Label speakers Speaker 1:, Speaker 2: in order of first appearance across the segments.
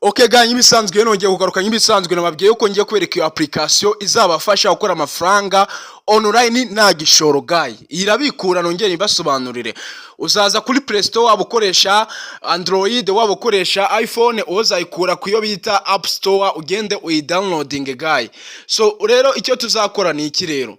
Speaker 1: Okay guys, nyibisanzwe nongeye kugaruka nyibisanzwe nababwiye yuko ngiye kwereka iyo application izabafasha gukora amafaranga online nta gishoro guys. Irabikura nongeye nibasobanurire. Uzaza kuri Play Store waba ukoresha Android waba ukoresha iPhone uzayikura kuyo bita App Store ugende uyidownloading guys. So rero icyo tuzakora ni iki rero?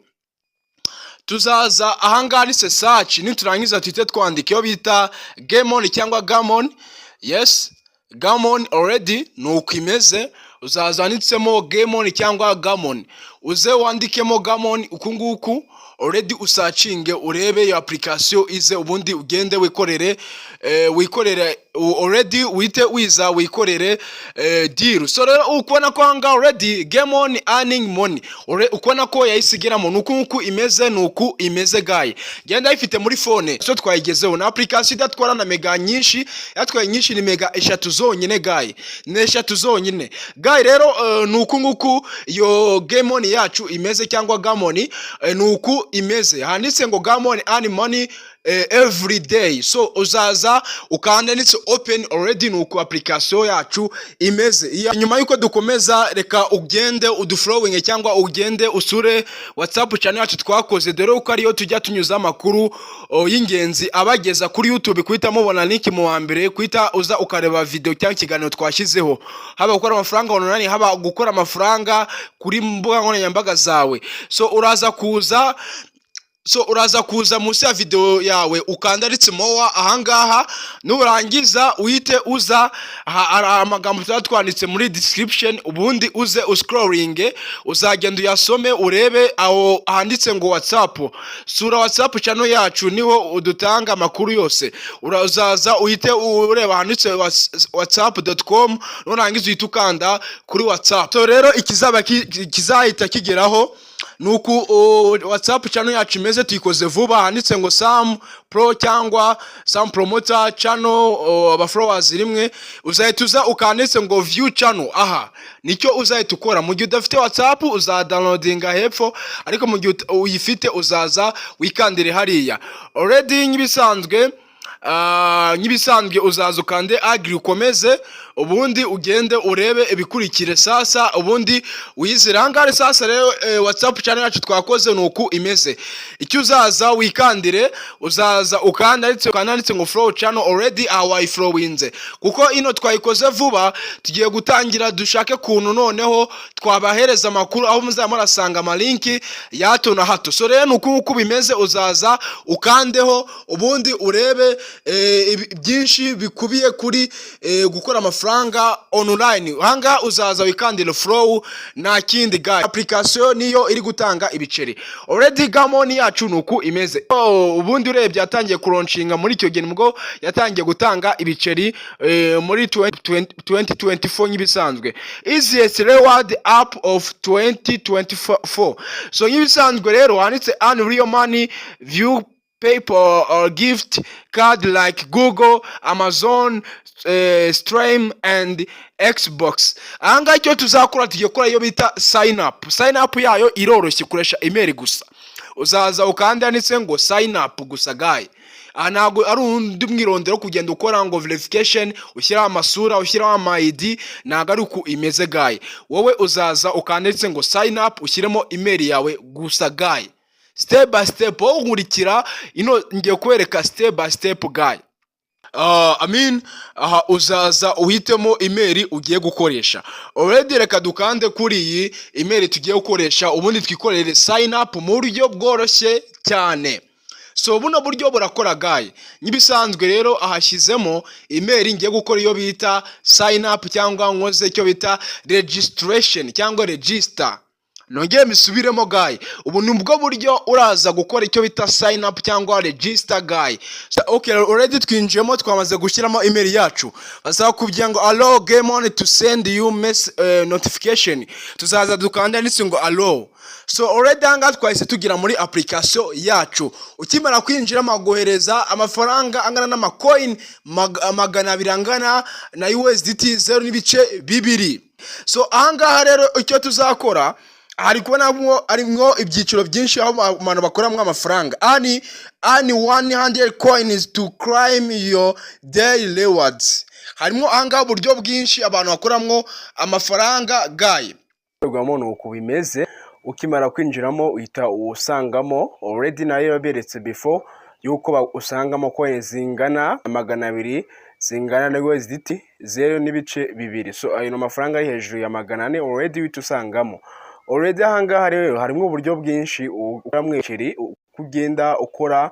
Speaker 1: Tuzaza ahangaha ni search niturangiza twite twandika iyo bita Gamon cyangwa Gamon. Yes, Gamon already nuko imeze. Uzaza wanditsemo Gamon cyangwa Gamon, uze wandikemo Gamon ukunguku already usacinge urebe iyo application ize ubundi ugende wikorere already wite wiza wikorere deal. So rero ukubona ko hanga already Gamon earning money, ukubona ko yayisigeramo nukunguku imeze nuku imeze guy. Genda ifite muri phone so twayigezeho na application idatwara na mega nyinshi, yatwaye nyinshi ni mega 3 zonyine guy, ne 3 zonyine guy. Rero nukunguku yo Gamon yacu imeze cyangwa Gamon nuku imeze. Handitse ngo Gamon earn money every day. So uzaza ukanda nitse open already nuko application yacu imeze. Nyuma yuko dukomeza reka ugende uduflowing cyangwa ugende usure WhatsApp channel yacu twakoze, dore uko ariyo tujya tunyuza amakuru y'ingenzi abageza kuri YouTube. Kwita mubona link mu wa mbere, kwita uza ukareba video cyangwa kiganiro twashyizeho, haba gukora amafaranga online, haba gukora amafaranga kuri mbuga nkoranyambaga zawe. So uraza kuza munsi ya video yawe ukanda ritse mowa ahangaha, nurangiza uhite uza amagambo twanditse muri description, ubundi uze uscrolling uzagenda uyasome urebe aho handitse ngo WhatsApp. Sura WhatsApp channel yacu niho udutanga amakuru yose. Urazaza uhite ureba handitse whatsapp.com, nurangiza uhite ukanda kuri WhatsApp. So rero ikizaba kizahita kigeraho nuku WhatsApp channel yacu imeze tuyikoze vuba. Handitse ngo Sam Pro cyangwa Sam Promoter channel aba followers rimwe, uzahita uza ukanditse ngo view channel. Aha nicyo uzahita ukora. Mu gihe udafite WhatsApp uzadownloadinga hepfo, ariko mu gihe uyifite uzaza wikandire hariya. Already nyibisanzwe uzaza ukande agree ukomeze, ubundi ugende urebe ibikurikire. Sasa ubundi wizirangare. Sasa rero WhatsApp channel yacu twakoze nuku imeze. Icyo uzaza wikandire, uzaza ukanditse ngo flow channel already our flowinze, kuko ino twayikoze vuba. Tugiye gutangira dushake kuntu noneho twabahereza amakuru aho muzamurasanga amalinki ya hato na hato. So rero nuko bimeze, uzaza ukandeho ubundi urebe byinshi bikubiye kuri gukora amafaranga online. Hanga uzaza wikandira flow na kindi guy. Application niyo iri gutanga ibiceri. Already Gamon yacu nuku imeze. Ubundi urebye yatangiye kuronshinga muri icyo gihe nibwo yatangiye gutanga ibiceri muri 2024 nyibisanzwe. Easiest reward app of 2024. So nyibisanzwe rero handitse earn real money, view PayPal or gift card like Google, Amazon, Stream and Xbox. Anga icyo tuzakora tugiye gukora iyo bita sign up. Sign up yayo iroroshye, kuresha email gusa. Uzaza ukanda nitse ngo sign up gusa guy. Anago ari undi mwirondero kugenda ukora ngo verification, ushyira amasura, ushyira ama ID, naga ari uku imeze guy. Wowe uzaza ukanditse ngo sign up, ushyiremo email yawe gusa guy. Step by step nkurikira ino ngiye kwereka step by step guy. Uzaza uhitemo email ugiye gukoresha. Already reka dukande kuri iyi email tugiye gukoresha, ubundi twikorere sign up mu buryo bworoshye cyane. So buno buryo burakora guy. Nyibisanzwe rero ahashyizemo email ngiye gukora iyo bita sign up cyangwa nkoze icyo bita registration cyangwa register. Nongeye misubiremo guy. Ubu ni ubwo buryo uraza gukora icyo bita sign up cyangwa register guy. So, okay, already twinjiyemo twamaze gushyiramo email yacu. Basaba kubwira ngo allow Gamon to send you notification. Tuzaza dukanda nitse ngo allow. So already hanga twahise tugira muri application yacu. Ukimara kwinjira magohereza amafaranga angana na coin 200 angana na USDT 0.2. So ahangaha rero icyo tuzakora, hari kubona arimwo ibyiciro byinshi aho abantu bakoramwe amafaranga. Earn 100 coins to claim your daily rewards. harimo ahangaha uburyo bwinshi abantu bakoramwo amafaranga gaye.
Speaker 2: Rwamo nuko bimeze, ukimara kwinjiramo uhita usangamo already nayo yaberetse before yuko usangamo coins zingana 200 zingana na USDT 0.2. So ayo mafaranga ari hejuru ya 400 already uhita usangamo. Already ahangaha rero harimo uburyo bwinshi uramwiciri kugenda ukora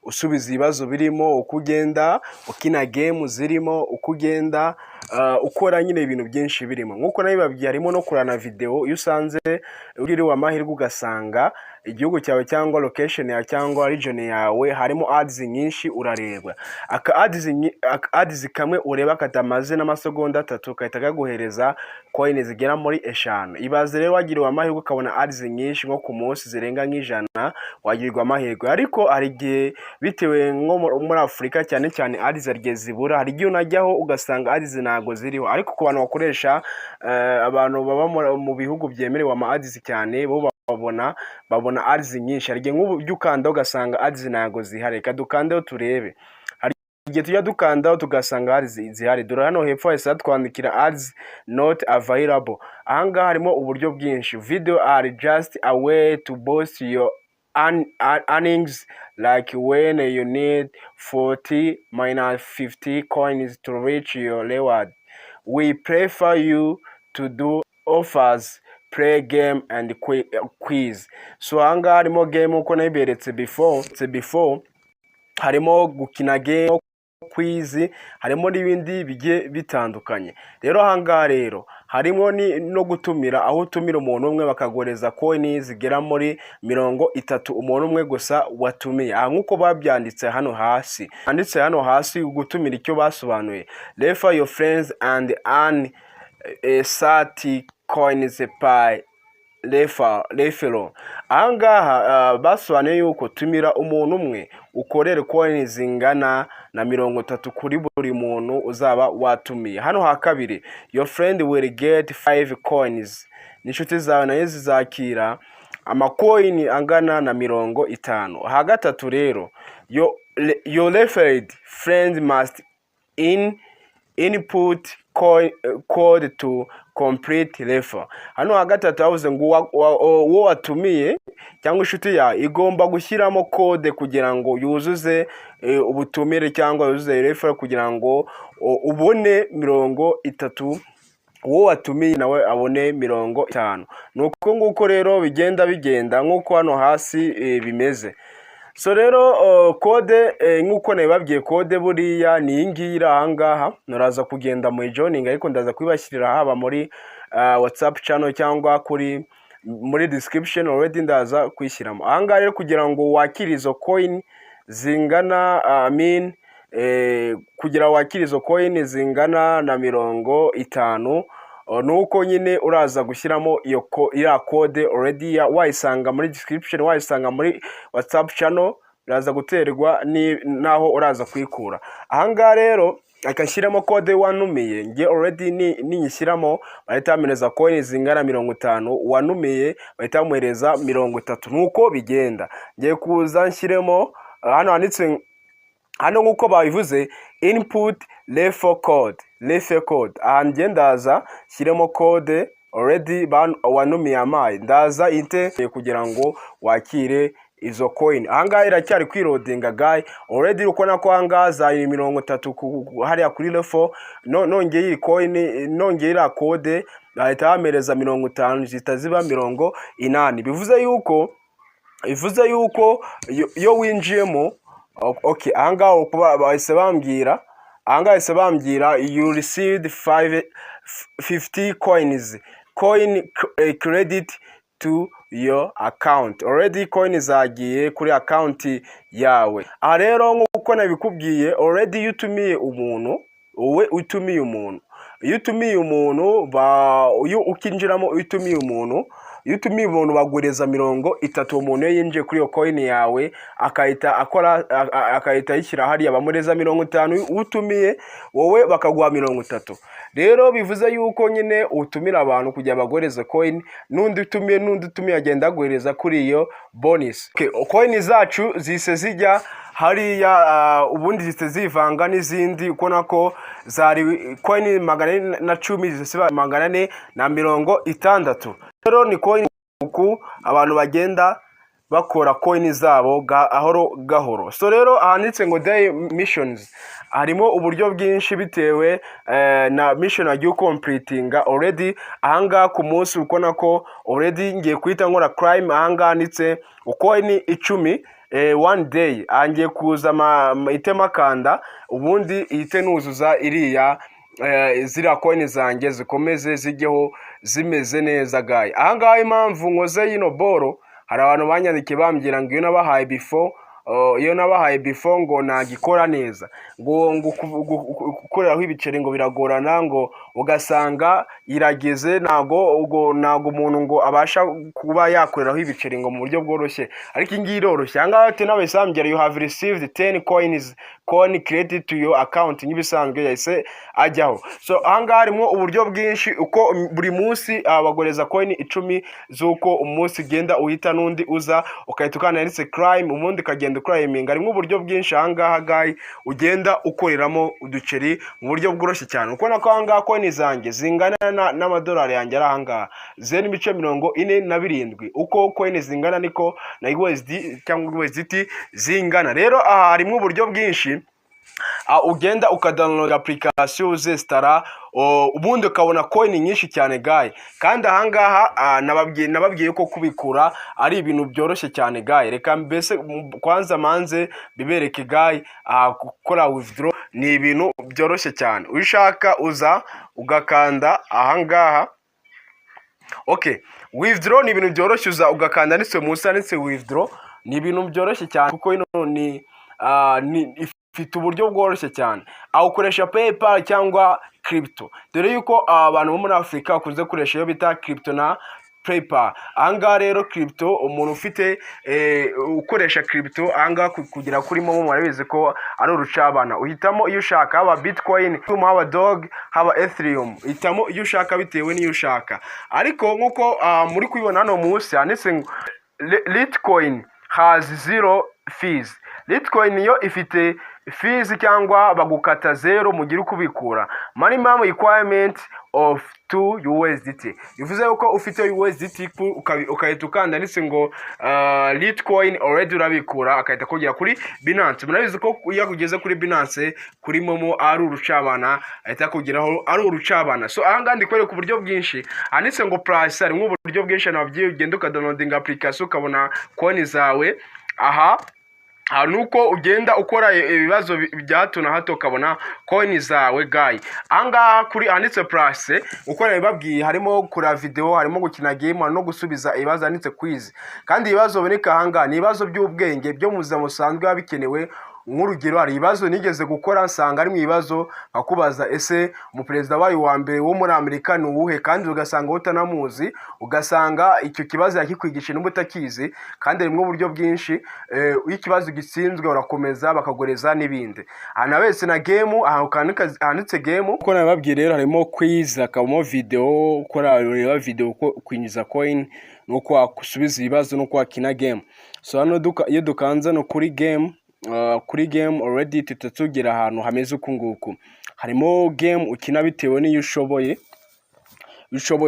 Speaker 2: usubiza ibibazo birimo, ukugenda ukina game zirimo, ukugenda ukora nyine ibintu byinshi birimo. Nkuko nabibabwiye harimo no kurana video, iyo usanze ugiriwe amahirwe ugasanga igihugu cyawe cyangwa location yawe cyangwa region yawe harimo ads nyinshi, urareba ads kamwe ureba katamaze n'amasegonda 3 kahita kaguhereza coin zigera muri 5. Ibaze rero wagiriwe amahirwe ukabona ads nyinshi nko ku munsi zirenga nk'ijana, wagirirwa amahirwe. Ariko hari igihe bitewe nko muri Afrika cyane cyane ads arye zibura, hari igihe unajyaho ugasanga ads ntago ziriho. Ariko ku bantu bakoresha abantu baba mu bihugu byemerewe ama ads cyane, bo babona ads nyinshi. Hari igihe nk'ubu ukanda ugasanga ads ntago zihari, kadukandeho turebe. Hari igihe tujya dukandaho tugasanga ads zihari. Dore hano hepfo hahise twandikira ads not available. Ahangaha harimo uburyo bwinshi. Video are just a way to boost your earnings, like when you need 40-50 coins to reach your reward. We prefer you to do offers, play game and quiz. So ahangaha harimo game uko nayiberetse before, harimo gukina game, quiz, harimo n'ibindi bigiye bitandukanye. Rero ahangaha rero harimo no gutumira, aho utumira umuntu umwe bakagoreza coin zigera muri 30 umuntu umwe gusa watumiye. Nkuko babyanditse hano hasi, handitse hano hasi gutumira icyo basobanuye: refer your friends and earn 30 coins per referral. Ahangaha basobanuye yuko tumira umuntu umwe ukorere coin zingana na 30 kuri buri muntu uzaba watumiye. Hano ha kabiri, your friend will get 5 coins. Nishuti zawe nayo zizakira amacoin angana na 50. Ha gatatu rero, your referred friend must input code to complete refer. Hano ha gatatu havuze ngo uwo watumiye cyangwa inshuti yawe igomba gushyiramo code kugira ngo yuzuze ubutumire cyangwa yuzuze refer kugira ngo ubone 30, uwo watumiye nawe abone 50. Nuko nguko rero bigenda nkuko hano hasi bimeze. So rero code nkuko nabibabwiye, code buriya ni ingira ahangaha. Naraza kugenda mu joining, ariko ndaza kwibashyirira haba muri WhatsApp channel cyangwa muri description, already ndaza kwishyiramo. Ahangaha rero kugira ngo wakire izo coin zingana kugira wakire izo coin zingana na 50, nuko nyine uraza gushyiramo iyo code already wayisanga muri description, wayisanga muri WhatsApp channel, uraza guterwa naho uraza kwikura. Ahangaha rero akashyiramo code wanumiye, nge already ninyishyiramo bahita bameneza coin zingana 50, wanumiye bahita bamuhereza 30. Nuko bigenda. Ngiye kuza nshyiremo hano handitse hano nkuko babivuze input refer code. Ngiye ndaza shyiremo code already wanumiye amaye, ndaza kugira ngo wakire izo coin. Ahangaha iracyari kwirodinga guy, already uko nako ahangaha za 30 hariya kuri refer. Nongeye iyi coin, nongeye ira code bahita bamereza 50 zitaziba 80. bivuze yuko yo winjiyemo. Okay, ahangaha bahise bambwira, you received 50 coin credit to your account. Already coin zagiye kuri account yawe. Aha rero nkuko nabikubwiye, already yutumiye umuntu, wowe utumiye umuntu, ukinjiramo utumiye umuntu bagureza 30. Umuntu yinjiye kuri iyo coin yawe akahita yishyira hariya bamureza 50, utumiye wowe bakaguha 30. rero bivuze yuko nyine utumira abantu kugira bagohereze coin, n'undi utumiye agenda agohereza kuri iyo bonus. Coin zacu zise zijya hariya ubundi zise zivanga n'izindi, ukona ko zari coin 410 zisiba 460. rero ni coin uku abantu bagenda bakora coin zabo gahoro. So rero ahanditse ngo day missions harimo uburyo bwinshi bitewe na mission agiye completinga already. Ahangaha ku munsi ukona ko already ngiye kwita nkora crime. Ahangaha handitse coin 10 one day, angiye kuza itema kanda ubundi ihite nuzuza iriya ziriya coin zanjye zikomeze zijyeho zimeze neza guy. Ahangaha impamvu nkoze yino boro, hari abantu banyandikiye bambwira ngo iyo nabahaye before ngo nagikora neza, ngo gukoreraho ibiceri ngo biragorana, ngo ugasanga irageze nago umuntu ngo abasha kuba yakoreraho ibiceri ngo mu buryo bworoshye, ariko ingi iroroshye. Ahangaha ati n'abasambira you have received 10 coin credit to your account n'ibisanzwe yahise ajyaho. So ahangaha harimo uburyo bwinshi uko buri munsi abagoreza coin 10 z'uko umunsi genda uhita n'undi uza ukahita ukananditse crime ubundi kagenda ucriminga. Harimo uburyo bwinshi ahangaha guy ugenda ukoreramo uduceri mu buryo bworoshye cyane. Ukona ko ahangaha coin zanjye zingana n'amadolari yanjye ari ahangaha 0.47. uko coin zingana niko na USD cyangwa USDT zingana. Rero aha harimo uburyo bwinshi ugenda ukadownload application uzestara ubundi ukabona coin nyinshi cyane guy. Kandi ahangaha nababwiye ko kubikura ari ibintu byoroshye cyane guy. Reka mbese kwanza manze bibereke guy, gukora withdraw ni ibintu byoroshye cyane. Ushaka uza ugakanda ahangaha. Okay, withdraw ni ibintu byoroshye, uza ugakanda ndetse munsi ndetse withdraw ni ibintu byoroshye cyane kuko ino ni ifite uburyo bworoshye cyane. Aho ukoresha PayPal cyangwa crypto, dore yuko abantu bo muri Afrika bakunze gukoresha iyo bita crypto na PayPal. Ahangaha rero crypto, umuntu ufite ukoresha crypto ahangaha kugira kuri momo murabizi ko ari urucabana. Uhitamo iyo ushaka, haba Bitcoin, haba Dog, haba Ethereum. Uhitamo iyo ushaka bitewe n'iyo ushaka. Ariko nkuko muri kubibona hano munsi handitse Litecoin has 0 fees. Litecoin yo ifite fees cyangwa bagukata 0 mugira kubikura. Minimum requirement of 2 USDT. Bivuze uko ufite USDT ukahita ukanda ndetse ngo Litecoin already urabikura akahita kugera kuri Binance. Murabizi ko yakugeze kuri Binance kuri momo ari urucabana, ahita kugeraho ari urucabana. So ahanga ndikwereka uburyo bwinshi handitse ngo price, harimo uburyo bwinshi nabyo ugenda ukadownloading application ukabona coin zawe. Aha nuko ugenda ukora ibibazo bya hato na hato ukabona coin zawe guy. Ahangaha kuri handitse price ukora bibabwiye harimo kura video, harimo gukina game no gusubiza ibibazo handitse quiz. Kandi ibibazo boneka ahangaha ni ibibazo by'ubwenge byo muza musanzwe babikenewe. Nk'urugero hari ibibazo nigeze gukora nsanga ari mu ibibazo bakubaza ese umuperezida wayo wa mbere wo muri Amerika ni uwuhe, kandi ugasanga utanamuzi, ugasanga icyo kibazo yakikwigisha n'ubutakizi. Kandi harimo uburyo bwinshi ikibazo gitsinzwe urakomeza bakagoreza n'ibindi. Ana wese na game handitse game uko nababwiye. Rero harimo quiz, akabamo video, ukora video kwinjiza coin nuko wakusubiza ibibazo nuko wakina game. So hano iyo dukanza no kuri game already tutatugira ahantu hameze uku nguku. Harimo game ukina bitewe n'iyo ushoboye.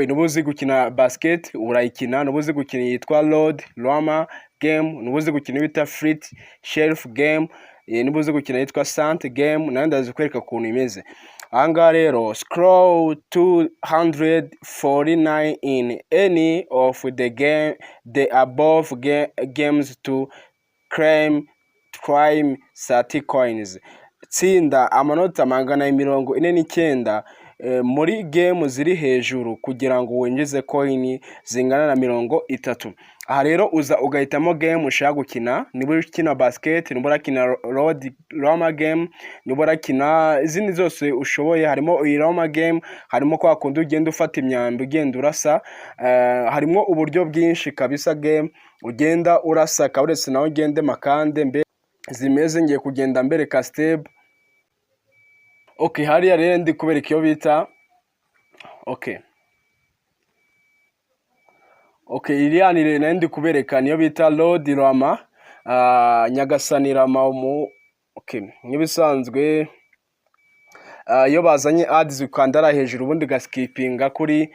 Speaker 2: Nubuzi gukina basket urayikina, nubuzi gukina yitwa load rama game, nubuzi gukina bita frit shelf game, nubuzi gukina yitwa sant game. Nandi azikwereka ukuntu imeze. Ahangaha rero scroll 249 in any of the above games to claim 30 coins. Tsinda amanota 149 muri game ziri hejuru kugira ngo winjize coin zingana na 30. Aha rero uza ugahitamo game ushaka gukina. Niba ukina basket, niba urakina road rama game, niba urakina izindi zose ushoboye. Harimo rama game, harimo kwa kundi ugenda ufata imyambi ugenda urasa. Harimo uburyo bwinshi kabisa game ugenda urasa kaburetse nawe ugende makande mbe zimeze. Ngiye kugenda mbere ka step. Okay, hariya rero ndi kubereka iyo bita okay okay iriya ni ndi kubereka niyo bita Lord Rama, Nyagasani Rama okay nk'ibisanzwe iyo bazanye ads ukandara hejuru ubundi gaskipinga kuri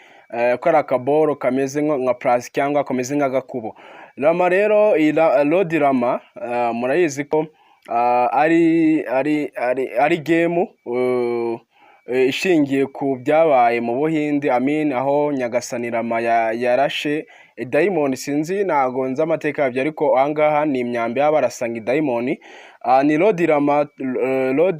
Speaker 2: ko ari akaboro kameze nka plus cyangwa kameze nk'agakubo. Rama rero Lord Rama murayizi ko ari game ishingiye ku byabaye mu Buhinde, aho Nyagasani Rama yarashe daimoni, sinzi ntago nzi amateka yabyo, ariko ahangaha ni imyambi y'abarasanga daimoni. Ni Lord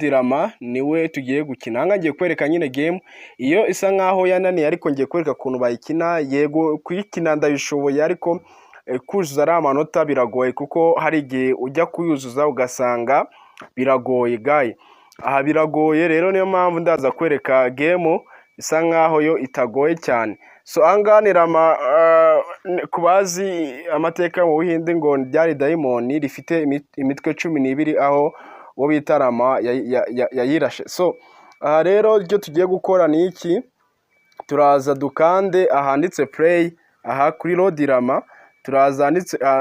Speaker 2: Rama niwe tugiye gukina. Ahangaha ngiye kwereka nyine game iyo isa nkaho yananiye, ariko ngiye kwereka ukuntu bayikina. Yego kuyikina ndabishoboye, ariko kuzuza ari amanota biragoye, kuko hari igihe ujya kuyuzuza ugasanga biragoye gayi. Aha biragoye rero, niyo mpamvu ndaza kwereka game isa nkaho yo itagoye cyane. So ahangaha ni Rama, kubazi amateka mu Buhinde ngo ryari daimoni rifite imitwe 12, aho uwo bita Rama yayirashe. So aha rero ibyo tugiye gukora ni iki, turaza dukande ahanditse play, aha kuri Lord Rama turaza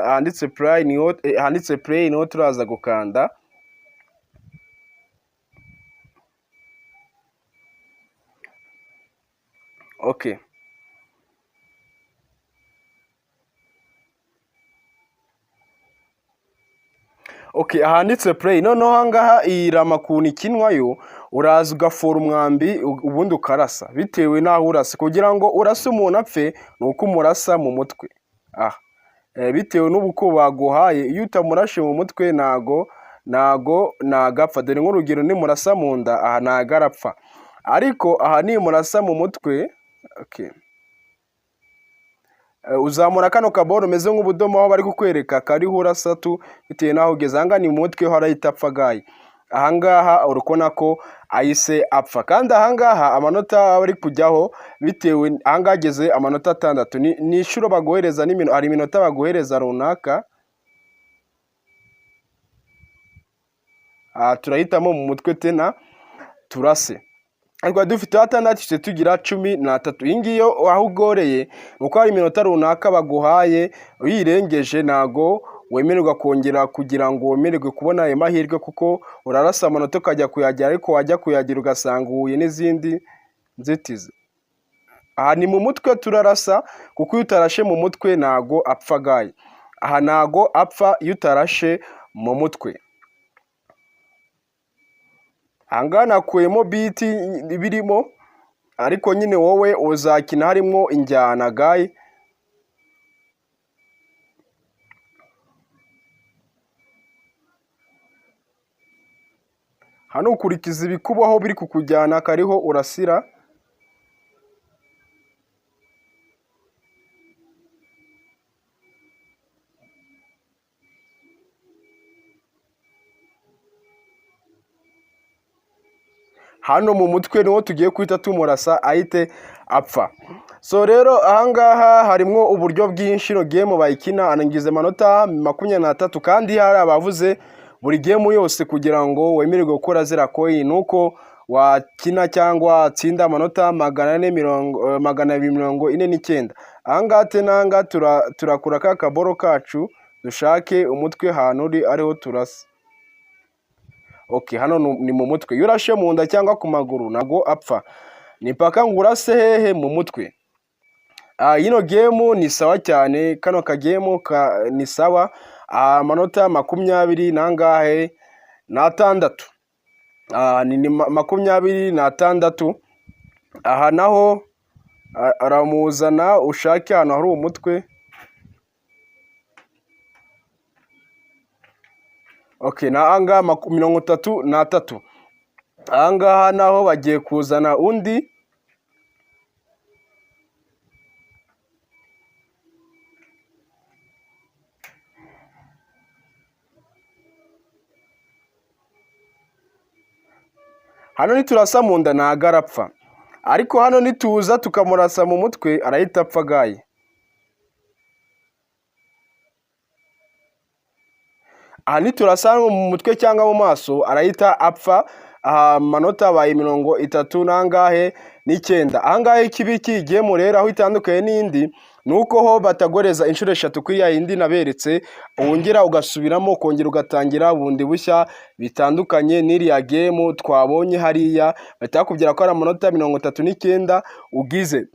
Speaker 2: handitse play niho turaza gukanda. Okay ahanditse play. Noneho ahangaha iyi Rama kuntu ikinwayo, uraza ugafora umwambi ubundi ukarasa bitewe n'aho urasa, kugira ngo urase umuntu apfe ni uko umurasa mu mutwe. Bitewe n'ubuko baguhaye, iyo utamurashe mu mutwe ntago nagapfa. Dore nk'urugero, nimurasa mu nda, aha ntago arapfa, ariko aha nimurasa mu mutwe uzamura kano kaboro umeze nk'ubudomo aho bari kukwereka kariho urasa tu, bitewe n'aho ugeze. Ahangaha ni mu mutwe ho arahita apfa gayi. Ahangaha urabona ko ahise apfa, kandi ahangaha amanota bari kujyaho bitewe, ahangaha ageze amanota 6. Ni inshuro baguhereza, hari iminota baguhereza runaka. Turahitamo mu mutwe tena turase, ariko dufite 6 tugira 13. Iyi ngiyo aho ugoreye nuko hari iminota runaka baguhaye, uyirengeje nago wemererwa kongera kugira ngo wemererwe kubona ayo mahirwe, kuko urarasa amanota ukajya kuyagira, ariko wajya kuyagira ugasanga uhuye n'izindi nzitizi. Aha ni mu mutwe turarasa, kuko iyo utarashe mu mutwe nago apfa gayi. Aha nago apfa iyo utarashe mu mutwe. Ahangaha nakuyemo biti birimo, ariko nyine wowe uzakina harimo injyana gayi. Hano ukurikiza ibikubaho biri kukujyana kariho urasira. Hano mu mutwe niho tugiye kwita tumurasa ahite apfa. So rero ahangaha harimo uburyo bwinshi no game bayikina. Anangize amanota 23, kandi hari abavuze buri game yose kugira ngo wemererwe gukora zira coin nuko wakina cyangwa atsinda amanota 249. Ahangaha tenanga turakura ka kaboro kacu, dushake umutwe hano ariho turasa. Hano ni mu mutwe. Iyo urashe mu nda cyangwa ku maguru nago apfa, ni paka ngo urase hehe mu mutwe. Ino game ni sawa cyane, kano ka game ni sawa. Amanota 20 nangahe na 6. Ni 26. Aha naho aramuzana ushake hano hari umutwe. Na ahangaha 33. Ahangaha naho bagiye kuzana undi. Hano niturasa mu nda ntago arapfa, ariko hano nituza tukamurasa mu mutwe arahita apfa gayi. Aha niturasa mu mutwe cyangwa mu maso arahita apfa. Aha amanota abaye 30 nangahe n'icyenda. Ahangaha ikibi kigiyemo rero aho itandukanye n'indi ni uko ho batagoreza inshuro 3 kuri ya yindi naberetse, wongera ugasubiramo ukongera ugatangira bundi bushya, bitandukanye n'iriya game twabonye hariya batakubwira ko ari amanota 39 ugize,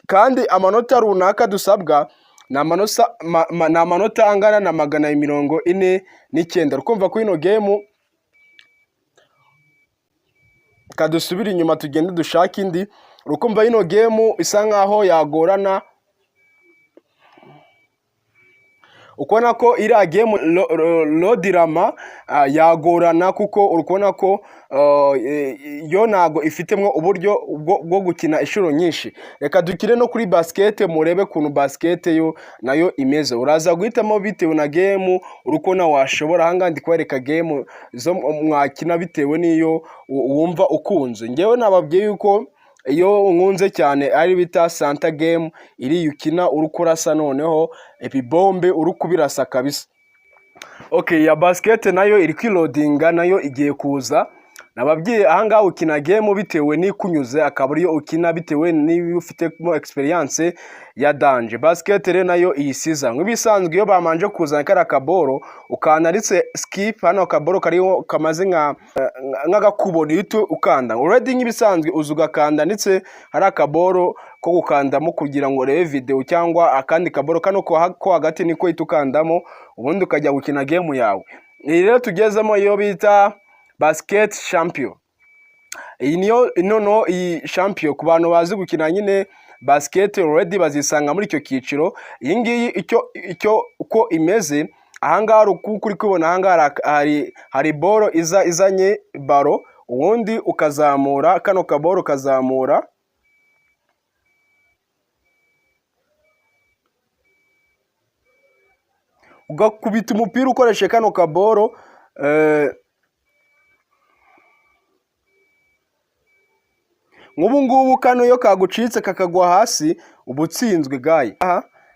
Speaker 2: kandi amanota runaka dusabwa ni amanota angana na 149. Ukumva ko ino game kadusubira inyuma tugende dushaka indi, urukumva ino game isa nkaho yagorana, ukubona ko iriya game Lodirama yagorana kuko urukubona ko yo ntago ifitemo uburyo bwo gukina inshuro nyinshi. Reka dukire no kuri basket murebe kuntu basket yo nayo imeze, uraza guhitamo bitewe na game urukona washobora. Ahangaha ndi kwereka game zo mwakina bitewe n'iyo wumva ukunze. Ngewe nababwiye yuko iyo nkunze cyane ari bita Santa game, iri ukina uri kurasa noneho epibombe uri kubirasa kabisa. Okay, ya basket nayo iri kwiloadinga, nayo igiye kuza. Nababwiye ahangaha ukina game bitewe n'ikunyuze, akaba ariyo ukina bitewe niba ufitemo experience ya danje. Basket rero nayo iyisiza nk'ibisanzwe, iyo bamanje kuzana kara kaboro ukanaritse skip, hano kaboro kariho kamaze nk'agakubo nito ukanda already nk'ibisanzwe uzugakanda, ndetse hari akaboro ko gukandamo kugira ngo rebe video cyangwa akandi kaboro kano ko hagati niko itukandamo, ubundi ukajya gukina game yawe. Iyi rero tugezemo iyo bita basket champion. Iyi niyo nono iyi champion ku bantu bazi gukina nyine basket already bazisanga muri icyo kiciro. Iyi ngiyi icyo uko imeze, ahangaha kuri kubona ahangaha hari boro izanye baro, ubundi ukazamura kano kaboro, ukazamura ugakubita umupira ukoreshe kano kaboro. Nk'ubu ngubu kano iyo kagucitse kakagwa hasi uba utsinzwe gayi.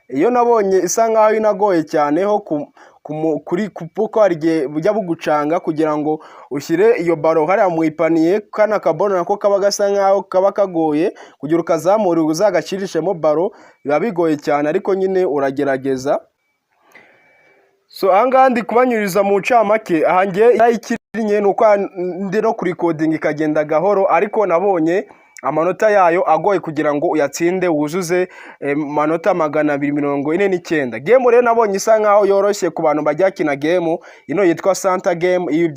Speaker 2: Iyo nabonye isa nkaho inagoye cyane ho kuko hari igihe bujya bugucanga kugira ngo ushyire iyo baro hariya mu ipaniye, kana kaboro nako kaba gasa nkaho kaba kagoye kugira ukazamure uzagashirishemo baro, biba bigoye cyane ariko nyine uragerageza. So ahangaha ndi kubanyuriza mu ncamake. Aha ngiye yayikirinye nuko ndi no kurikodinga ikagenda gahoro, ariko nabonye amanota yayo agoye kugira ngo uyatsinde wuzuze manota 249. Game rero nabonye isa nkaho yoroshye ku bantu bajya kina game ino yitwa Santa game.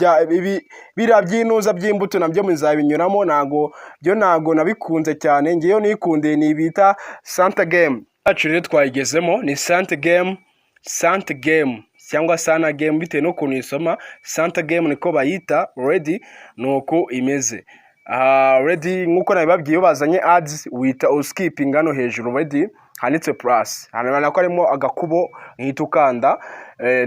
Speaker 2: Bira byinuza by'imbuto nabyo muzabinyuramo, nago nabikunze cyane. Ngiyo nikunde ni bita Santa game. Yacu rero twayigezemo ni Santa game cyangwa Sana game bitewe no kuntu isoma. Santa game niko bayita, ready nuko imeze. Ready nkuko nabibabwiye, bazanye ads wita skipping hano hejuru ready handitse plus, hano ko arimo agakubo nkitukanda.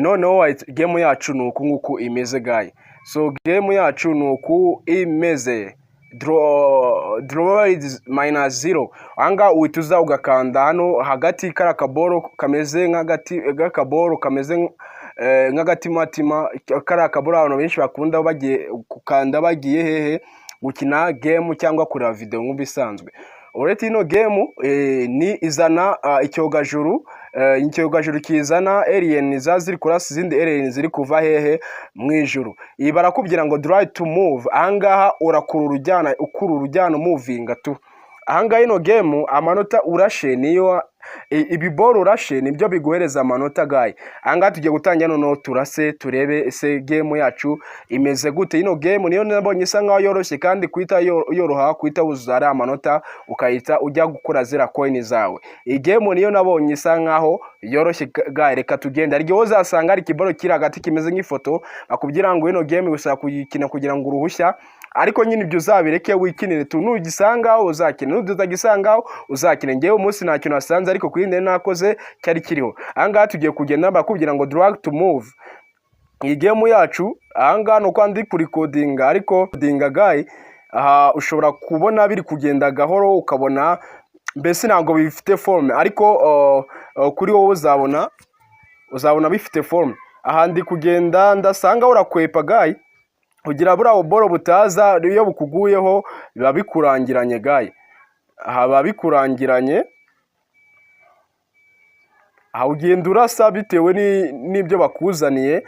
Speaker 2: Noneho game yacu nuko nguko imeze guy. So game yacu nuko imeze. Draw is -0. Anga uhituza ugakanda hano hagati kara kaboro kameze nk'agakaboro kameze nk'agatimatima, kara kaboro abantu benshi bakunda bagiye gukanda bagiye hehe gukina game cyangwa kureba video nk'ubisanzwe. Uretse ino game ni izana icyogajuru, icyogajuru kizana alien ziri kurasa izindi alien ziri kuva hehe mu ijuru. Iyi barakubwira ngo try to move, ahangaha urakura urujyana movinga tu. Ahangaha ino game amanota urashe niyo ibiboro urashe nibyo biguhereza amanota gayi. Ahangaha tugiye gutangira noneho turase turebe ese game yacu imeze gute. Ino game niyo nabonye isa nkaho yoroshye kandi kuita yoroha kuita uzara amanota ukayita ujya gukora zira coin zawe. Iyi game niyo nabonye isa nkaho yoroshye gayi. Reka tugenda aryo uzasanga ari kiboro kiri hagati kimeze nk'ifoto, akubwira ngo ino game usaba kuyikina kugira ngo uruhushya, ariko nyine ibyo uzabireke wikinire tu, nugisangaho uzakina, nutagisangaho uzakina. Ngewe umunsi nta kintu nasanze ariko kwinde nakoze cyari kiriho. Ahangaha tugiye kugenda bakubwira ngo drag to move. Iyi game yacu ahangaha nuko ndi kurikodinga, ariko dinga guy aha ushobora kubona biri kugenda gahoro ukabona mbese ntabwo bifite forme, ariko kuri wowe uzabona bifite forme. Aha ndi kugenda ndasanga urakwepa guy kugira buriya boro butaza iyo bukuguyeho biba bikurangiranye gayi. haba bikurangiranye, aha ugenda urasa bitewe n'ibyo bakuzaniye.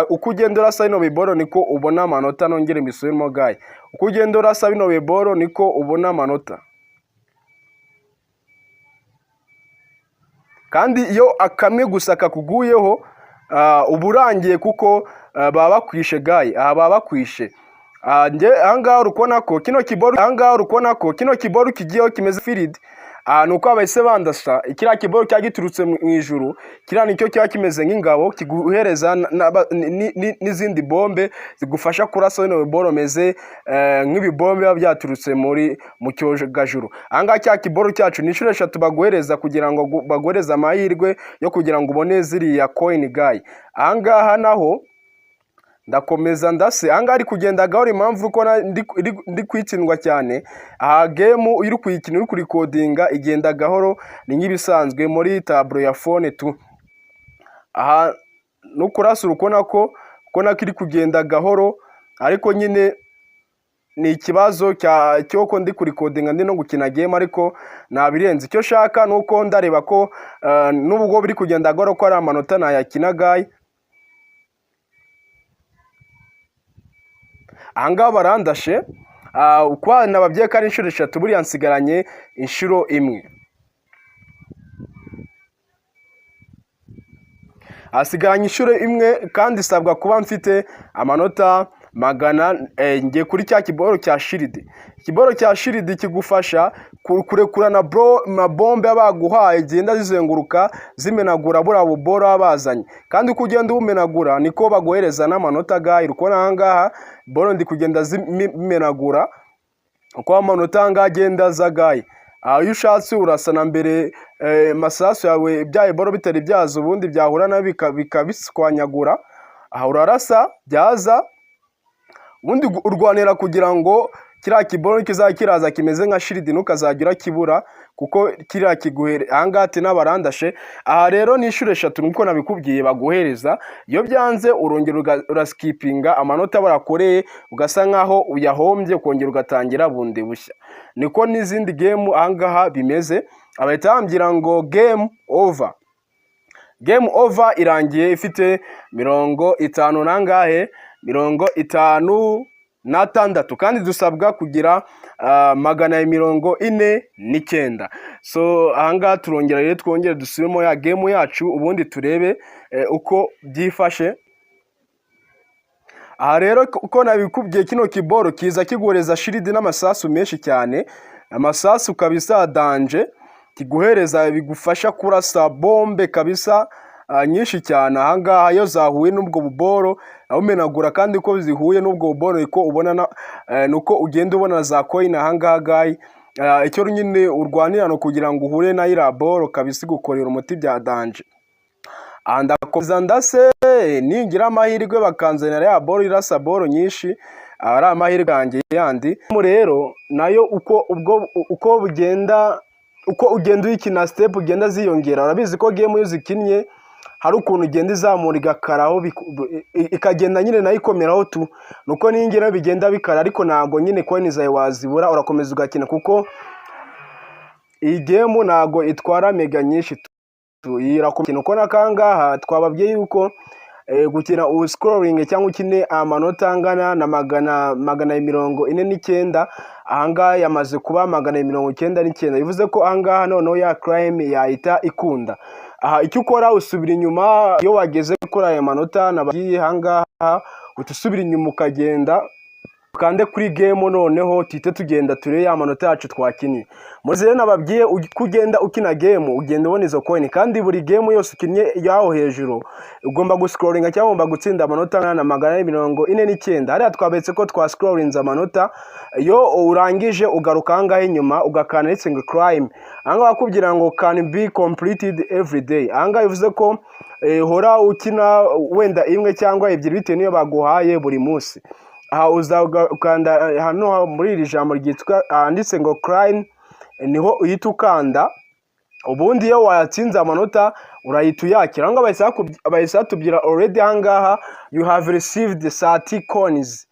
Speaker 2: Uko ugenda urasa bino biboro niko ubona amanota. Nongere mbisubiremo gayi, uko ugenda urasa bino biboro niko ubona amanota. Kandi iyo akamwe gusa kakuguyeho uba urangiye, kuko baba bakwishe gayi. Aha baba bakwishe. Ahangaha uri kubona ko kino kiboro kigiyeho kimeze firidi. Ni uko abahise bandasa kiriya kiboro cyari giturutse mu ijuru. Kiriya nicyo kiba kimeze nk'ingabo, kiguhereza n'izindi bombe zigufasha kurasa bino biboro meze nk'ibibombe biba byaturutse mu cyogajuru. Ahangaha cya kiboro cyacu ni inshuro 3 baguhereza, kugira ngo baguhereze amahirwe yo kugira ngo ubone ziriya coin gayi. Ahangaha naho ndakomeza ndase. Ahangaha ari kugenda gahoro, impamvu uko ndi kwitsindwa cyane. Aha game uri kuyikina uri kurikodinga igenda gahoro, ni nk'ibisanzwe muri tableau ya phone tu. Aha nukurasa urukona ko iri kugenda gahoro, ariko nyine ni ikibazo cyoko ndi kurikodinga ndi no gukina game, ariko nabirenze. Icyo shaka nuko ndareba ko nubwo biri kugenda gahoro ko ari amanota nayakina gayi. Ahangaha barandashe, uko nababwiye ko ari inshuro 3, buriya nsigaranye inshuro 1. Asigaranye inshuro 1 kandi isabwa kuba mfite amanota 100. Ngiye kuri cya kiboro cya shiridi. Ikiboro cya shiridi kigufasha kurekurana na bombe baguhaye, genda zizenguruka zimenagura buriya buboro babazanye. Kandi uko ugenda ubumenagura niko baguhereza n'amanota gayi. Urukona ahangaha boro ndi kugenda zimenagura, uko amanota ahangaha agenda aza gayi. Iyo ushatse urasana mbere masasu yawe byaye boro bitari byazo, ubundi byahura na bikabiskwanyagura. Aha urarasa byaza, ubundi urwanira kugira ngo kiriya kiboro kizakiraza kimeze nka shiridi ntukazagira kibura, kuko kiriya kiguhere. Ahangaha ati n'abarandashe. Aha rero ni inshuro 3 nkuko nabikubwiye baguhereza. Iyo byanze urongera uraskipinga amanota barakoreye, ugasa nkaho uyahombye, ukongera ugatangira bundi bushya. Niko n'izindi game ahangaha bimeze. Abahita bambwira ngo game over. Game over irangiye ifite 50 nangahe 56, kandi dusabwa kugira 149. So ahangaha turongera rero twongere dusubiremo ya game yacu, ubundi turebe uko byifashe. Aha rero uko nabikubwiye, kino kiboro kiza kiguhereza shiridi n'amasasu menshi cyane. Amasasu kabisa danje, kiguhereza bigufasha kurasa bombe kabisa nyinshi cyane. Ahangaha iyo zahuye n'ubwo buboro umenagura, kandi uko zihuye n'ubwo buboro niko ubona nuko ugenda ubona za coin ahangaha gayi. Icyo nyine urwanira no kugira ngo uhure na ira boro kabisa gukorera umuti bya danje. Ndakomeza ndase, ningira amahirwe bakanzanira ya boro irasa boro nyinshi, ari amahirwe yanjye yandi. Rero nayo uko ugenda uyikina step ugenda ziyongera. Urabizi ko game iyo zikinnye hari ukuntu ugenda izamura igakaraho, ikagenda nyine nayo ikomeraho tu. Nuko n'ingero bigenda bikara, ariko ntago nyine coin zawe wazibura, urakomeza ugakina, kuko iyi game ntago itwara mega nyinshi tu. Irakomeza. Nuko nakangaha twababwiye yuko gukina ubu scrolling cyangwa ukine amanota angana na 149. Ahangaha yamaze kuba 199. Bivuze ko ahangaha noneho ya crime yahita ikunda. Aha icyo ukora usubira inyuma. Iyo wageze kuri aya manota nabagiye ahangaha, utusubira inyuma ukagenda ukande kuri game, noneho tite tugenda ture ya manota yacu twakinnye. Muri rero nababwiye kugenda ukina game ugenda ubona izo coin, kandi buri game yose ukinnye yaho hejuru ugomba guscrollinga cyangwa ugomba gutsinda amanota na 149. Hariya twabetse ko twa scrollinza amanota. Iyo urangije ugaruka ahangaha inyuma ugakana ndetse ngo crime. Ahangaha bakubwira ngo can be completed every day. Ahangaha bivuze ko hora ukina wenda imwe cyangwa ebyiri bitewe niyo baguhaye buri munsi. Aha uzakanda hano muri iri jambo ryitwa handitse ngo crime, niho uhita ukanda. Ubundi iyo wayatsinze amanota urahita uyakira. Ahangaha bahise batubwira already ahangaha you have received 30 coins.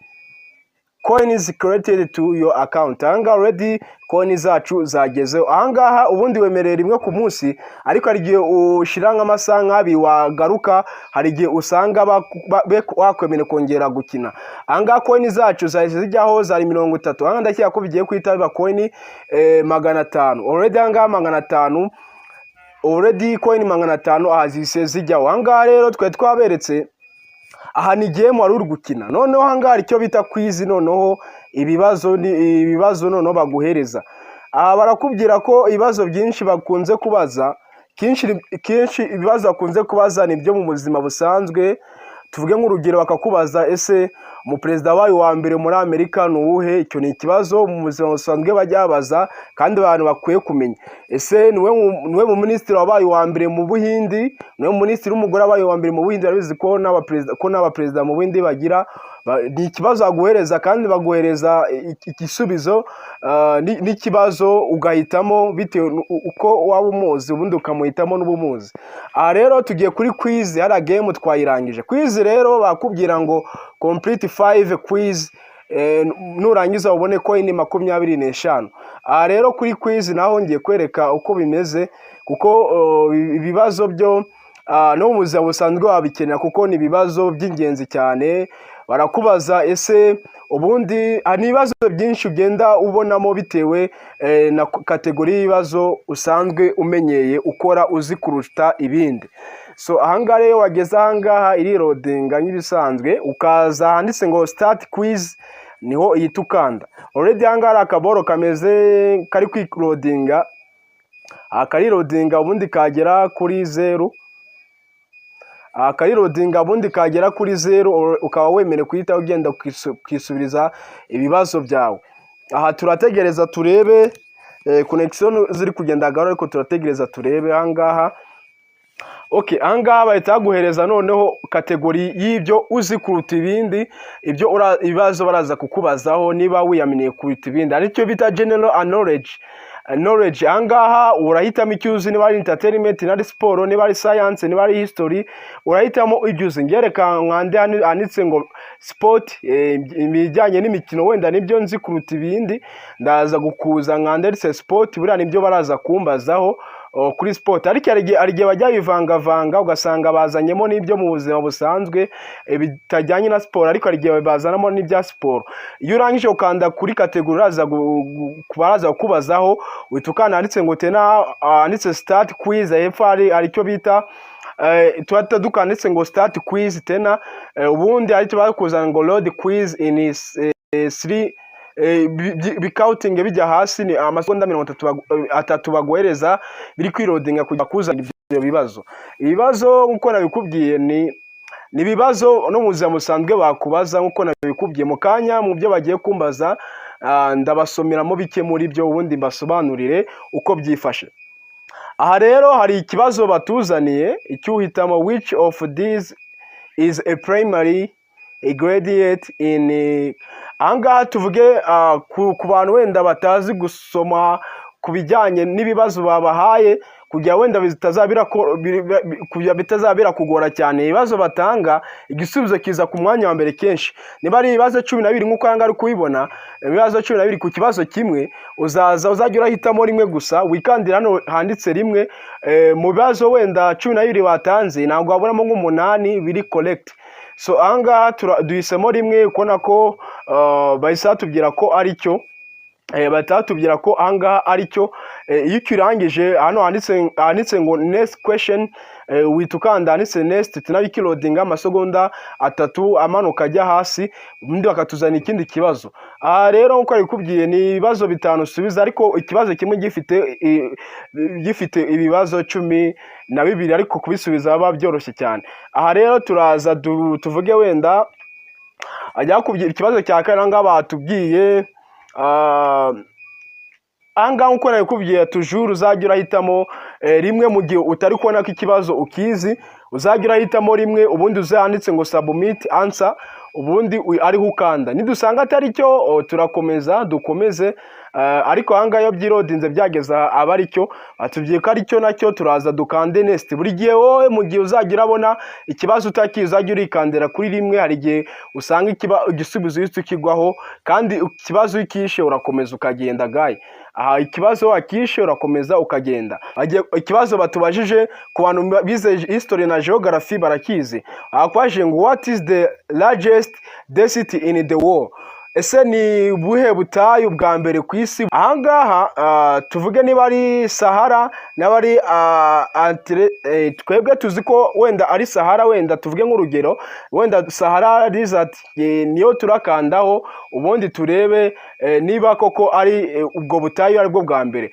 Speaker 2: coins created to your account. Ahangaha already coin zacu zagezeho. Ahangaha ubundi wemerera rimwe ku munsi, ariko hari igihe ushira nk'amasaha nk'abiri wagaruka, hari igihe usanga wakwemera kongera gukina. Ahangaha coin zacu zahise zijyaho zari 30. Ahangaha ndakeka ko bigiye kwita biba coin 500. Already ahangaha 500, already coin 500 ahazise zijyaho. Ahangaha rero twe twaberetse aha ni game wari uri gukina. Noneho ahangaha icyo bita quiz, noneho ibibazo noneho baguhereza. Barakubwira ko ibibazo byinshi bakunze kubaza, kenshi ibibazo bakunze kubaza ni byo mu buzima busanzwe. Tuvuge nk'urugero bakakubaza ese umuperezida wayo wa mbere muri Amerika ni uwuhe? Icyo ni ikibazo mu buzima busanzwe bajya babaza kandi abantu bakwiye kumenya. Ese niwe mu minisitiri wabaye wa mbere mu Buhindi? Niwe mu minisitiri w'umugore wabaye wa mbere mu Buhindi? Arabizi ko n'abaperezida mu Buhindi bagira. Ni ikibazo baguhereza kandi baguhereza igisubizo n'ikibazo ugahitamo bitewe uko waba umuzi, ubundi ukamuhitamo n'ubumuzi. Aha rero tugiye kuri quiz, hari game twayirangije. Quiz rero bakubwira ngo complete 5 quiz, nurangiza ubone coin 25. Aha rero kuri quiz naho ngiye kwereka uko bimeze, kuko ibibazo byo no mu buzima busanzwe wabikenera, kuko ni ibibazo by'ingenzi cyane. Barakubaza ese ubundi hari ibibazo byinshi ugenda ubonamo bitewe na kategori y'ibibazo usanzwe umenyeye ukora uzi kuruta ibindi. So ahangaha rero wageze ahangaha iri loadinga nk'ibisanzwe, ukaza handitse ngo start quiz, niho ihita ukanda. Already ahangaha hari akaboro kameze kari kwiloadinga, akari loadinga ubundi kagera kuri 0. Akarirodinga ubundi kagera kuri 0, ukaba wemere kuhita ugenda ukisubiriza ibibazo byawe. Aha turategereza turebe connection ziri kugenda gahoro, ariko turategereza turebe ahangaha. Okay, ahangaha bahita baguhereza noneho kategori y'ibyo uzi kuruta ibindi, ibyo ibibazo baraza kukubazaho niba wiyaminiye kuruta ibindi, aricyo bita general knowledge. Ahangaha urahitamo icyo uzi, niba ari entertainment, niba ari sport, niba ari science, niba ari history, urahitamo ibyo uzi. Ngereka mwande handitse ngo sport, ibijyanye n'imikino wenda nibyo nzi kuruta ibindi, ndaza gukuza nkanditse sport, buriya nibyo baraza kumbazaho kuri sport. Ariko hari igihe bajya bivangavanga ugasanga bazanyemo n'ibyo mu buzima busanzwe bitajyanye na sport, ariko hari igihe bazanamo n'ibya sport. Iyo urangije ukanda kuri kategori baraza kukubazaho, uhita ukanda handitse ngo tena handitse start quiz, hepfo aricyo bita tuhita dukanditse ngo start quiz tena, ubundi aricyo bakuzana ngo load quiz in 3 bikawutinge bijya hasi, ni amasegonda 30 baguhereza biri kwirodinga kujya kuzana ibyo bibazo. Ibibazo nkuko nabikubwiye ni ibibazo no mu buzima busanzwe bakubaza, nkuko nabikubwiye mu kanya mu byo bagiye kumbaza. Ndabasomeramo bike muri byo ubundi mbasobanurire uko byifashe. Aha rero hari ikibazo batuzaniye, icyuhitamo which of these is a primary gradient in. Ahangaha tuvuge ku bantu wenda batazi gusoma ku bijyanye n'ibibazo babahaye, kugira wenda bitazabira kugora cyane. Ibibazo batanga igisubizo kiza ku mwanya wa mbere kenshi. Niba ari ibibazo 12 nkuko ahangaha ari kubibona, ibibazo 12 ku kibazo kimwe, uzajya urahitamo rimwe gusa, wikandira hano handitse rimwe. Mu bibazo wenda 12 batanze ntabwo wabonamo nk'umunani biri correct. So ahangaha duhisemo rimwe, ukona ko bahise batubwira ko ari cyo, batatubwira ko ahangaha ari cyo. Iyo ukirangije hano handitse ngo next question, wihita ukanda handitse next, tunabikilodinga amasegonda 3 amanuka ajya hasi, ubundi bakatuzana ikindi kibazo. Aha rero nkuko nabikubwiye ni ibibazo 5 usubiza, ariko ikibazo kimwe gifite ibibazo 12, ariko kubisubiza baba byoroshye cyane. Aha rero turaza tuvuge wenda ajya kubwira ikibazo cya kane. Ahangaha batubwiye ahangaha nkuko nabikubwiye toujours uzajya urahitamo rimwe mu gihe utari kubona ko ikibazo ukizi, uzajya urahitamo rimwe, ubundi uzanditse ngo submit answer, ubundi ariho ukanda. Nidusanga atari cyo turakomeza dukomeze. ariko ahangaha iyo byirodinze byageza aba aricyo batubwiye ko aricyo nacyo turaza dukande next. Buri gihe wowe mu gihe uzagira abona ikibazo utakizi uzajya urikandira kuri rimwe, hari igihe usanga igisubizo uhita ukigwaho kandi ikibazo ukishe urakomeza ukagenda gaye. Aha ikibazo wakishe urakomeza ukagenda. Ikibazo batubajije ku bantu bize history na geography barakizi. Akwaje ngo what is the largest density in the world? Ese ni buhe butayu bwa mbere ku isi? Ahangaha tuvuge niba ari Sahara n'abari twebwe tuzi ko wenda ari Sahara, wenda tuvuge nk'urugero wenda Sahara desert niyo turakandaho ubundi turebe niba koko ari ubwo butayu ari bwo bwa mbere.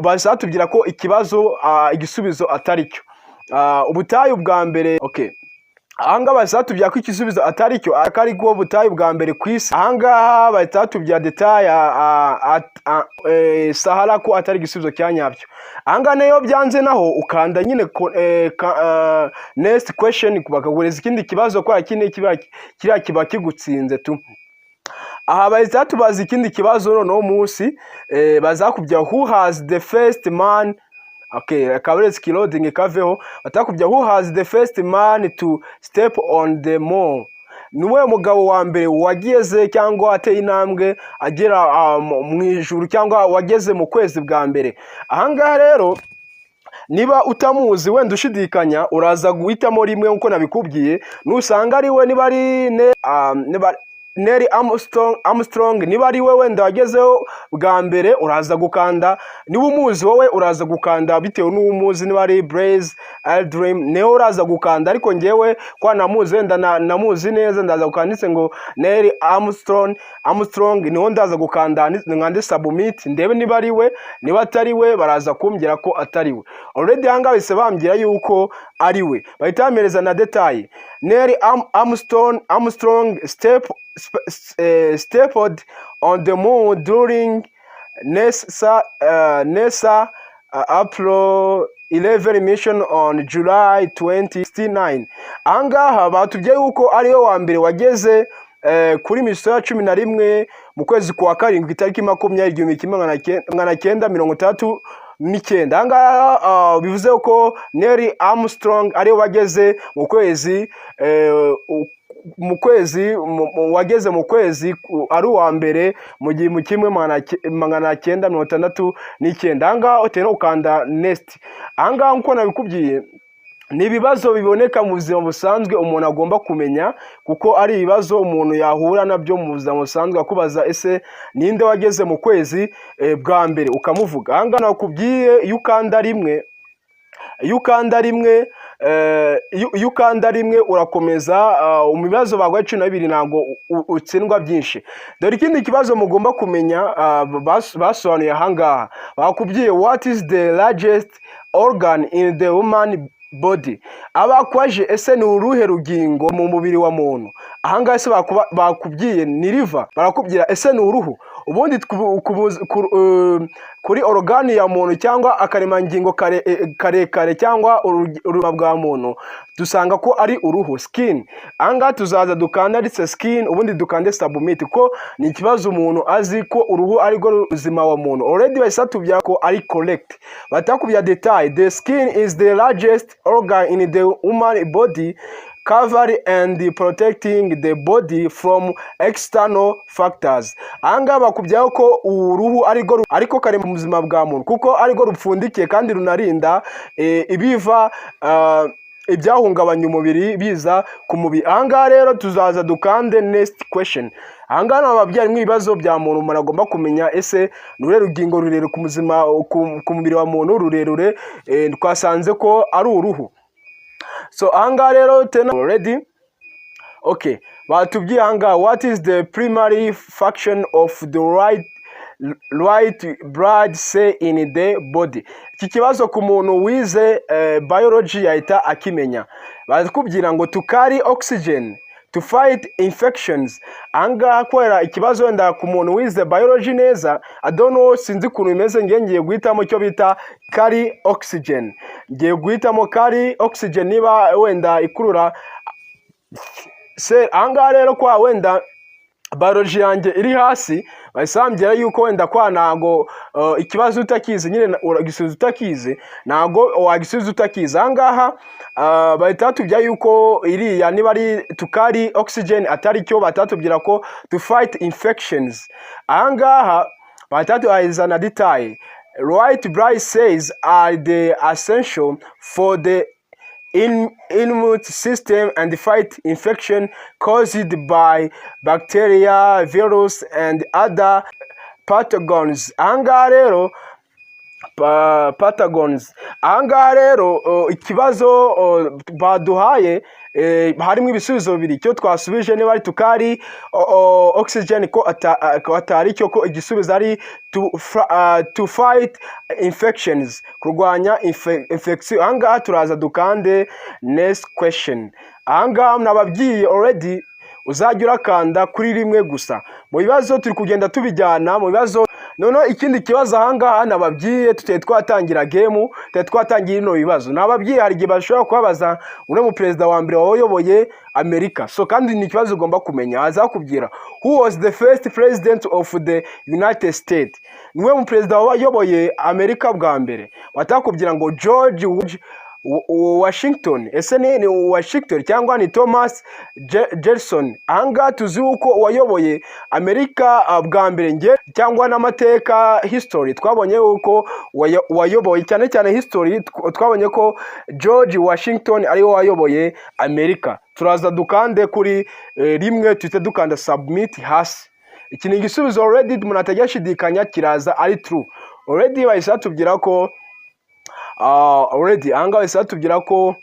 Speaker 2: Bazatubwira ko ikibazo igisubizo atari cyo. Ubutayu bwa mbere okay. Ahangaha bazatubwira ko igisubizo atari cyo, akari bwo butayu bwa mbere ku isi. Ahangaha bazatubwira detail Sahara ko atari igisubizo cyanyabyo. Ahangaha nayo byanze naho ukanda nyine next question bakagureza ikindi kibazo kwa kine kiba kigutsinze tu. Aha bazatubaza ikindi kibazo noneho munsi bazakubwira who has the first man. Okay, kaberetse kiloading kaveho batakubya who has the first man to step on the moon. Niwe mugabo wa mbere wageze cyangwa ateye intambwe agera mu ijuru cyangwa wageze mu kwezi bwa mbere. Ahangaha rero niba utamuzi wenda ushidikanya uraza guhitamo rimwe nkuko nabikubwiye. Nusanga ari we niba ari Neil Armstrong niba ari we wenda wagezeho bwa mbere uraza gukanda. Niba umuzi wowe uraza gukanda bitewe n'umuzi. Niba ari Buzz Aldrin niho uraza gukanda, ariko ngewe kwa namuzi wenda namuzi neza ndaza gukanditse ngo Neil Armstrong niho ndaza gukanda nkande submit ndebe niba ari we. Niba atari we baraza kumbwira ko atari we. Already hanga bise bambwira yuko ari we, bahita bamereza na detail. Neil Armstrong stepped on the moon during NASA Apollo 11 mission on July 29. Ahangaha batubwiye yuko ariyo wa mbere wageze kuri misiyo ya 11 mu kwezi kwa karindwi itariki 20,1939. Ahangaha bivuze ko Neil Armstrong ariyo wageze mu kwezi ari uwa mbere mu gihe mu 1969. Ahangaha utera ukanda next. Ahangaha nkuko nabikubwiye ni ibibazo biboneka mu buzima busanzwe umuntu agomba kumenya, kuko ari ibibazo umuntu yahura nabyo mu buzima busanzwe akubaza ese ninde wageze mu kwezi bwa mbere ukamuvuga. Ahangaha nakubwiye iyo ukanda rimwe urakomeza mu bibazo bagwa 12 ntabwo utsindwa byinshi. Dore ikindi kibazo mugomba kumenya basobanuye ahangaha bakubwiye what is the largest organ in the human body. Abakwaje ese ni uruhe rugingo mu mubiri wa muntu. Ahangaha se bakubwiye ni liver, barakubwira ese ni uruhu. Ubundi kuri organe ya muntu cyangwa akaremangingo karekare cyangwa uruba bwa muntu dusanga ko ari uruhu, skin. Ahangaha tuzaza dukanda ndetse skin ubundi dukande submit, ko ni ikibazo umuntu azi ko uruhu ari rwo ruzima wa muntu. Already basatubya ko ari correct. Batakubya detail. The skin is the largest organ in the human body, covering and protecting the body from external factors. Ahangaha bakubyaho ko uruhu ariko kare mu buzima bwa muntu, kuko ariko rupfundikiye kandi runarinda ibiva ibyahungabanya umubiri biza ku mubiri. Ahangaha rero tuzaza dukande next question. Ahangaha nababyaye ibibazo bya muntu umuntu agomba kumenya ese nure rugingo rurere ku muzima ku mubiri wa muntu rurerure, twasanze ko ari uruhu. So ahangaha rero tena already okay batubwiye ahangaha what is the primary function of the white blood cell in the body. Iki kibazo ku muntu wize biology yahita akimenya. Barakubwira ngo to carry oxygen to fight infections. Ahangaha kwera ikibazo wenda ku muntu wize biology neza, I don't know sinzi kuntu bimeze, ngiye guhitamo cyo bita carry oxygen. Ngiye guhitamo carry oxygen niba wenda ikurura se. Ahangaha rero kwa wenda biology yanjye iri hasi basambira yuko wenda kwa nago ikibazo utakizi nyine uragisubiza utakizi nago wagisubiza utakizi. Ahangaha batatubya yuko iriya niba ari tukari oxygen atari cyo, batatubwira ko to fight infections. Ahangaha batatuizana detail right bright says are the essential for the immune system and fight infection caused by bacteria, virus and other pathogens. Ahangaha rero pathogens, ahangaha rero ikibazo baduhaye harimo ibisubizo bibiri. Cyo twasubije niba ari tukari oxygen ko atari cyo, ko igisubizo ari to fight infections, kurwanya infection. Ahangaha turaza dukande next question. Ahangaha nababwiye already uzajya urakanda kuri rimwe gusa. Mu bibazo turi kugenda tubijyana mu bibazo. Noneho ikindi kibazo ahangaha nababwiye tuteye twatangira game, tuteye twatangira ino bibazo nababwiye hari igihe bashobora kubabaza ure mu president wa mbere wayoboye Amerika. So kandi ni ikibazo ugomba kumenya, azakubwira who was the first president of the United States, niwe mu president wayoboye Amerika bwa mbere. Batakubwira ngo George Washington, ese ni Washington cyangwa ni Thomas Jefferson. Ahangaha tuzi uko wayoboye Amerika bwa mbere nge cyangwa n'amateka history twabonye uko wayoboye cyane cyane history twabonye ko George Washington ariwe wayoboye Amerika. Turaza dukande kuri rimwe tuhite dukanda submit hasi. Iki ni igisubizo already umuntu atajyashidikanya kiraza ari true. Already bahise tubwira ko already ahangaha bahise batubwira ko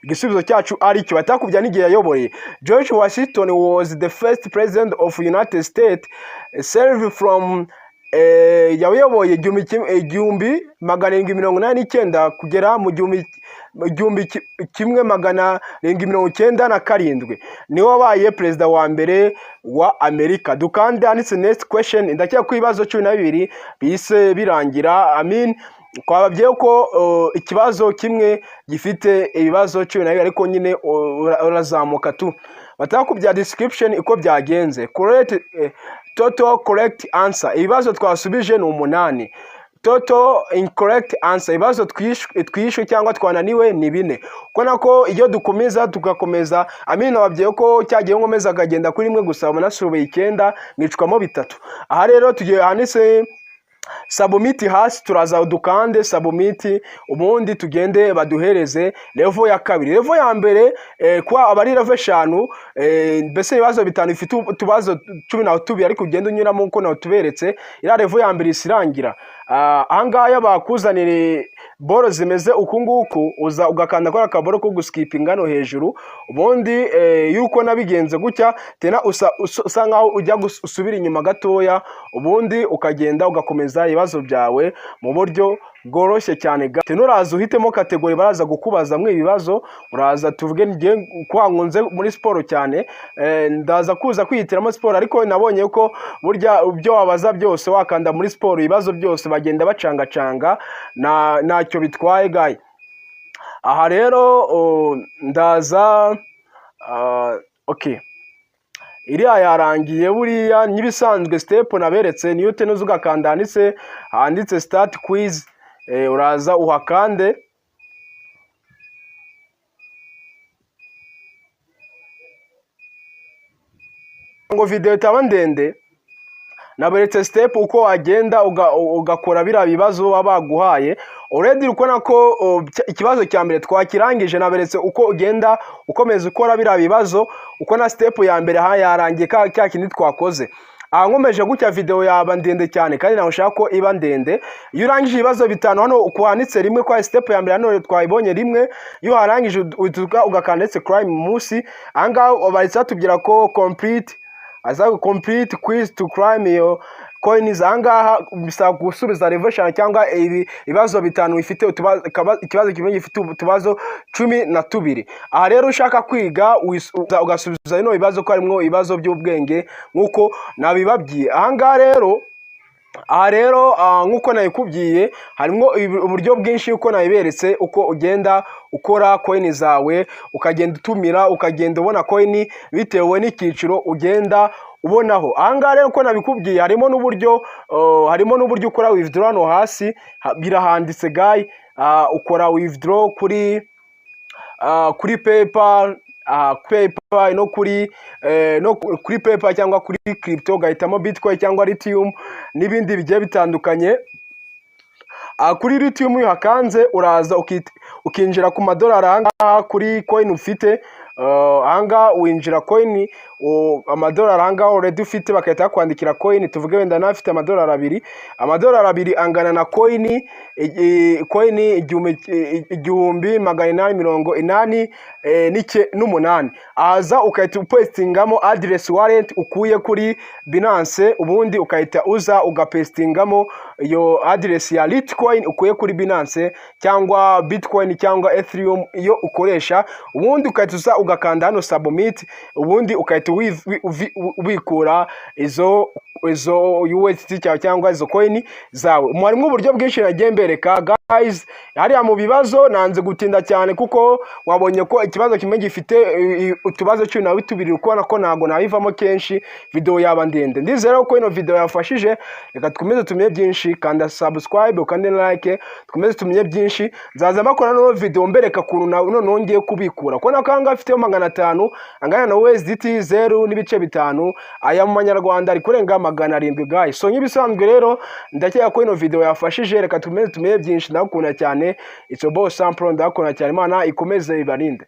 Speaker 2: igisubizo cyacu ari cyo. Batakubya n'igihe yayoboye. George Washington was the first president of United States, served from yayoboye 1789 kugera mu 1797. niwe wabaye perezida wa mbere wa Amerika. Dukande handitse next question. Ndakeka ku ibibazo 12 bise birangira. Twababwiye ko ikibazo kimwe gifite ibibazo 12 ariko nyine urazamuka tu. Batakubya description iko byagenze. Correct total correct answer, ibibazo twasubije ni 8. Total incorrect answer, ibibazo twishyuye cyangwa twananiwe ni 4. Uko nako iyo dukomeza tugakomeza nababwiye ko cyagiye nkomeza akagenda kuri rimwe gusa umunasubiye 9 nicwamo 3. Aha rero tugiye hanise submit hasi. Turaza dukande submit ubundi tugende baduhereze level ya kabiri. Level ya mbere kwa abari level 5 mbese ibibazo 5 bifite utubazo 12 ariko ugenda unyuramo uko nawe tuberetse. Ira level ya mbere isirangira. Ahangaha bakuzanire boro zimeze uku nguku uza ugakanda kora akaboro ko guskipinga no hejuru. Ubundi yuko nabigenze gutya tena usangaho ujya usubira inyuma gatoya, ubundi ukagenda ugakomeza ibibazo byawe mu buryo bworoshye cyane. Uraza uhitemo kategori baraza gukubaza mwe ibibazo. Uraza tuvuge ngiye kwangunze muri sport cyane, ndaza kuza kwihitiramo sport ariko nabonye ko burya ibyo wabaza byose wakanda muri sport ibibazo byose bagenda bacanga ntacyo bitwaye guy. Aha rero ndaza okay, iriya yarangiye buriya n'ibisanzwe step naberetse niyo tenuza ugakanda handitse start quiz. Uraza uhakande ngo video itaba ndende. Naberetse step uko wagenda ugakora bira bibazo babaguhaye. Already ukona ko ikibazo cya mbere twakirangije. Naberetse uko ugenda ukomeza ukora bira bibazo uko na step ya mbere yarangiye cya kintu twakoze. Nkomeje gutya video yaba ndende cyane kandi nawe ushaka ko iba ndende. Iyo urangije ibibazo 5 hano ukwanitse rimwe kwa step ya mbere hano twayibonye rimwe. Iyo harangije ugakanditse crime munsi. Ahangaha bahise tubwira ko complete complete quiz to crime yo coins. Ahangaha bisaba gusubiza reversion cyangwa ibibazo 5 bifite ikibazo kimwe gifite utubazo 12. Aha rero ushaka kwiga ugasubiza ino bibazo ko harimo ibibazo by'ubwenge nkuko nabibabwiye. Ahangaha rero nkuko nayikubwiye harimo uburyo bwinshi uko nabiberetse uko ugenda ukora coin zawe ukagenda utumira ukagenda ubona coin bitewe n'ikiciro ugenda ubonaho. Ahangaha rero uko nabikubwiye harimo n'uburyo ukora withdraw hano hasi birahanditse guy. Ukora withdraw kuri PayPal, no kuri PayPal cyangwa kuri crypto, ugahitamo Bitcoin cyangwa Lithium n'ibindi bigiye bitandukanye. Kuri Lithium iyo hakanze uraza ukinjira ku madolari ahangaha kuri coin ufite. Ahangaha winjira coin amadolari ahangaha already ufite, bakahita kwandikira coin. Tuvuge wenda nafite amadolari 2 angana na coin 1888. Aza ukahita upestingamo address wallet ukuye kuri Binance, ubundi ukahita uza ugapestingamo iyo address ya Litecoin ukuye kuri Binance cyangwa Bitcoin cyangwa Ethereum iyo ukoresha, ubundi ukahita uza ugakanda hano submit, ubundi ukahita ubikura izo USDT cyangwa izo coin zawe. Harimo uburyo bwinshi nagiye mbereka guys. Hariya mu bibazo nanze gutinda cyane kuko wabonye ko ikibazo kimwe gifite utubazo 12 ukubona ko ntago nabivamo kenshi, video yaba ndende. Ndizera ko ino video yafashije. Reka twemeze tumenye byinshi, kanda subscribe ukande like, twemeze tumenye byinshi. Nzaza makora no video mbereka kuntu nongeye kubikura ko nakanga afite 500 angana na USDT 0.5, aya mu manyarwanda ari kurenga 700 guys. So nyibisanzwe rero ndakeka ko ino video yafashije. Reka tumeze tumenye byinshi, ndakunda cyane. It's your boss Sampro, ndakunda cyane. Imana ikomeze ibarinde.